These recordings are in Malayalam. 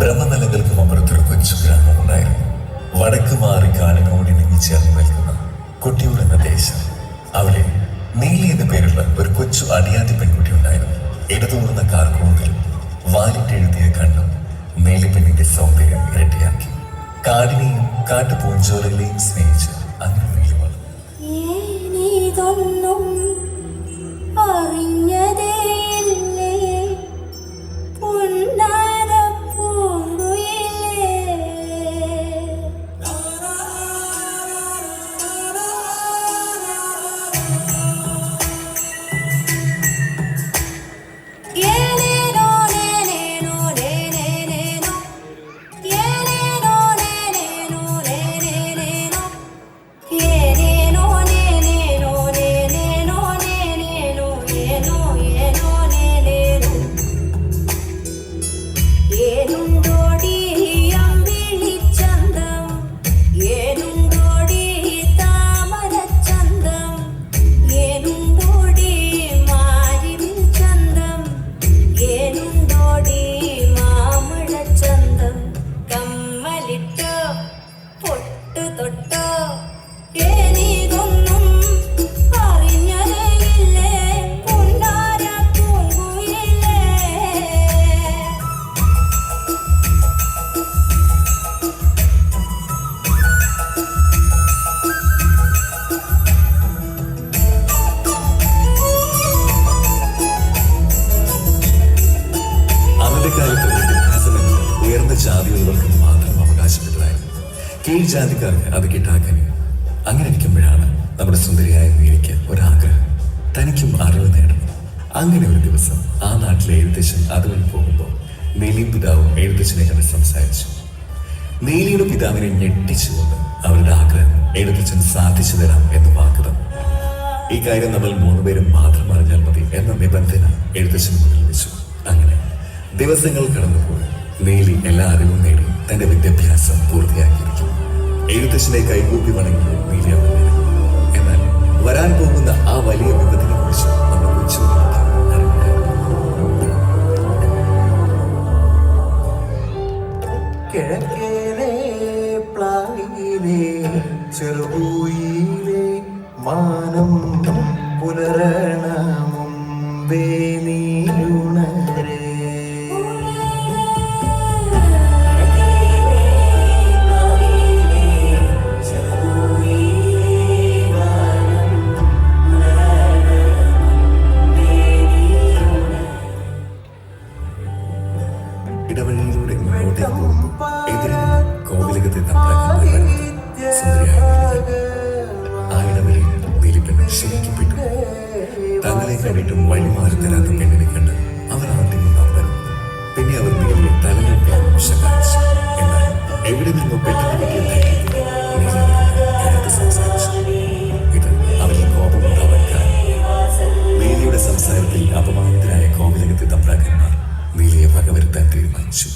ബ്രഹ്മനിലകൾക്കും അപ്പുറത്തൊരു കൊച്ചു ഗ്രാമമുണ്ടായിരുന്നു. വടക്ക് മാറി കാടിനോടിണങ്ങി ചേർന്ന് നിൽക്കുന്ന കൊട്ടിയൂർ എന്ന ദേശം. അവിടെ നീലി എന്ന പേരുള്ള ഒരു കൊച്ചു അടിയാത്തി പെൺകുട്ടി ഉണ്ടായിരുന്നു. ഇടതൂർന്ന കാർക്കൂന്തലും വാലിട്ടെഴുതിയ കണ്ണും നീലിപ്പെണ്ണിന്റെ സൗന്ദര്യം ഇരട്ടിയാക്കി. കാടിനെയും കാട്ടുപൂഞ്ചോലകളെയും സ്നേഹിച്ച് അങ്ങനെ നീലി വളർന്നു. ഉയർന്ന ജാതിയുള്ളവർക്ക് മാത്രം അവകാശപ്പെട്ടതായിരുന്നു. കീഴ്ജാതിക്കാർക്ക് അത് കിട്ടാക്കനി. അങ്ങനെ ഇരിക്കുമ്പോഴാണ് നമ്മുടെ സുന്ദരിയായ നീലിക്ക് ഒരാഗ്രഹം, തനിക്കും അറിവ് നേടണം. അങ്ങനെ ഒരു ദിവസം ആ നാട്ടിലെ എഴുത്തച്ഛൻ അതുവഴി പോകുമ്പോൾ നീലിയും പിതാവും എഴുത്തച്ഛനെ കണ്ട് സംസാരിച്ചു. നീലിയുടെ പിതാവിനെ ഞെട്ടിച്ചുകൊണ്ട് അവരുടെ ആഗ്രഹം എഴുത്തച്ഛൻ സാധിച്ചു തരാം എന്ന് വാക്ക് തന്നു. ഈ കാര്യം നമ്മൾ 3 പേരും മാത്രം അറിഞ്ഞാൽ മതി എന്ന നിബന്ധന എഴുത്തച്ഛന് മുന്നിൽ വെച്ചു. അങ്ങനെ ദിവസങ്ങൾ കടന്നുപോയി. നീലി എല്ലാ അറിവും നേടി തന്റെ വിദ്യാഭ്യാസം പൂർത്തിയാക്കിയിരിക്കും. എഴുത്തച്ഛനെ കൈകൂപ്പി വണങ്ങി നീലി അവിടെ നിന്നു. എന്നാൽ വരാൻ പോകുന്ന ആ വലിയ വിപത്തിനെ കുറിച്ച് നമ്മൾ കൊച്ചു കിഴക്കേലെ പ്ലാവിയിലെ ചെറുപൂയിലെ മാനം പുലരണ മുമ്പേ നീയുണരേ. ഇടവഴിയിലൂടെ മുന്നോട്ടേക്ക് പോകുമ്പോൾ എതിരെ കോവിലകത്തെ തമ്പ്രാക്കന്മാർ സുന്ദരിയായി. ആ ഇടവഴിയിൽ നീലിപ്പെണ്ണ് ശരിക്കും പെട്ടു. തങ്ങളെ കണ്ടിട്ടും വഴിമാറി തരാത്ത പെണ്ണിനെ കണ്ട് അവർ ആദ്യം വരുന്നു. പിന്നെ അവർ നീലിയെ തലനോക്കാൻ ശകാരിച്ചു. എന്നാൽ എവിടെ നിന്നോ പെട്ടെന്ന് കിട്ടിയ ധൈര്യത്തിൽ നീലി സംസാരിച്ചു. ഇത് അവരിൽ കോപമുണ്ടാവാൻ കാരണം നീലിയുടെ സംസാരത്തിൽ അപമാനിതരായ കോവിലകത്തെ തമ്പ്രാക്കന്മാർ നീലിയെ വകവരുത്താൻ തീരുമാനിച്ചു.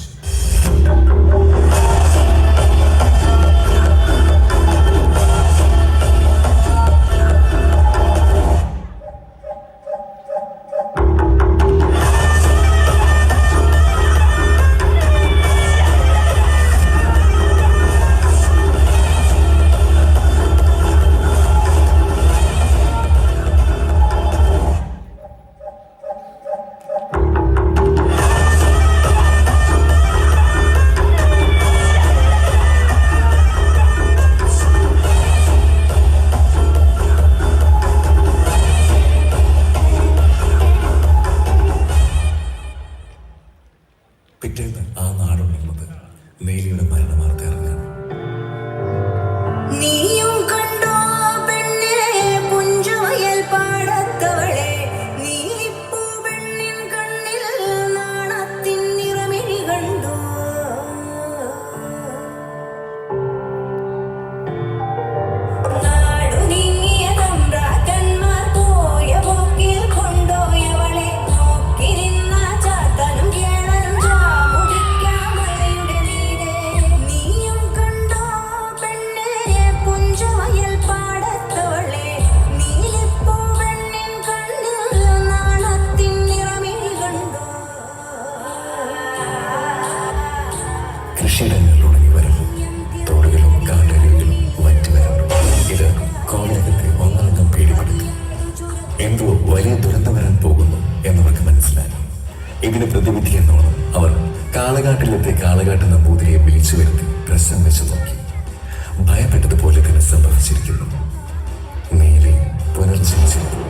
പിറ്റേന്ന് ആ നാടുള്ളത് നീലിയുടെ മരണവാർത്ത അറിഞ്ഞാണ്. പുഞ്ച ഇതിന് പ്രതിവിധി എന്നോണം അവർ കാളകാട്ടിലെത്തി കാളകാട്ട് നമ്പൂതിരിയെ വിളിച്ചു വരുത്തി പ്രശ്നം വെച്ച് നോക്കി. ഭയപ്പെട്ടതുപോലെ തന്നെ സംഭവിച്ചിരിക്കുന്നു. നീലി പുനർജനിച്ചിരിക്കുന്നു.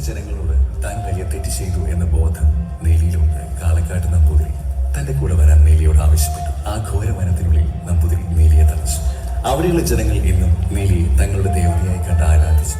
ജനങ്ങളോട് താൻ വലിയ തെറ്റ് ചെയ്തു എന്ന ബോധം നീലിയിലുണ്ട്. കാളക്കാട്ട് നമ്പൂതിരി തന്റെ കൂടെ വരാൻ നീലിയോട് ആവശ്യപ്പെട്ടു. ആ ഘോര വനത്തിനുള്ളിൽ നമ്പൂതിരി നീലിയെ തളച്ചു. അവിടെയുള്ള ജനങ്ങൾ ഇന്നും നീലിയെ തങ്ങളുടെ ദേവതയായി കണ്ട് ആരാധിച്ചു.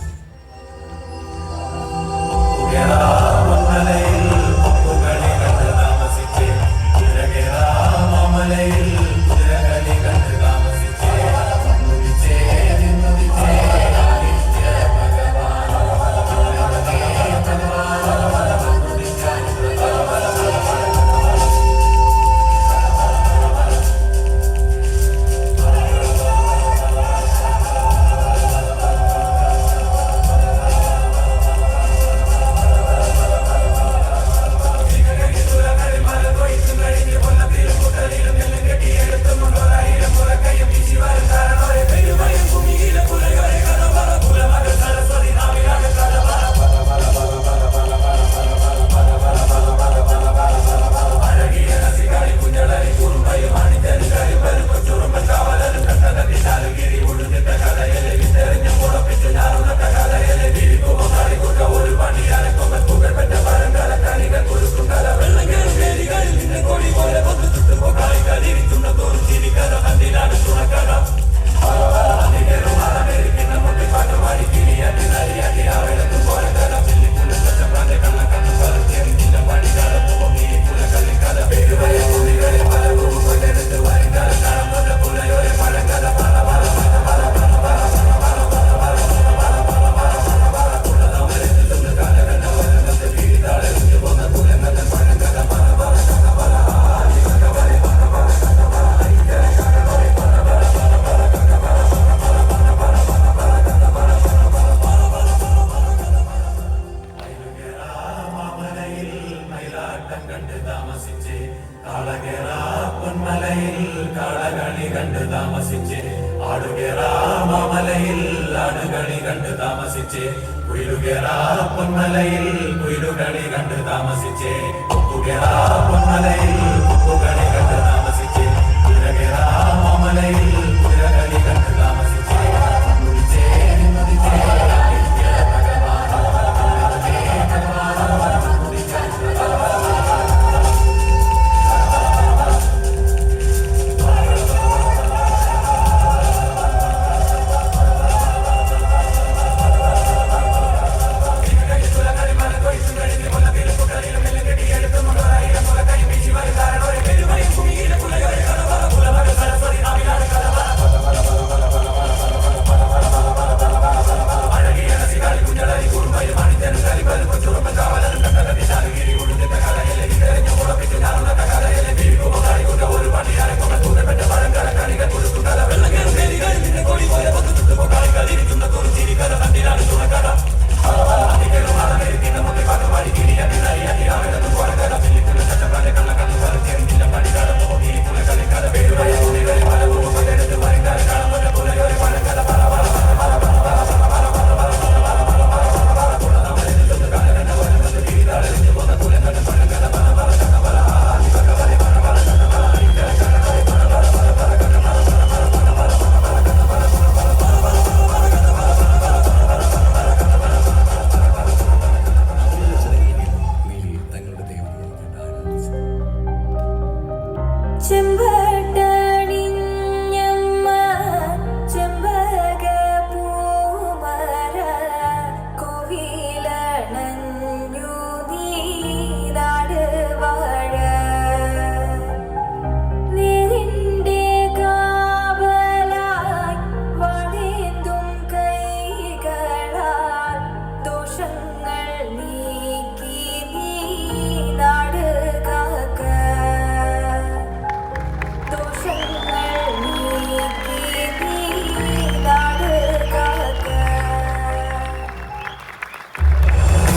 പൊന്മലയിൽ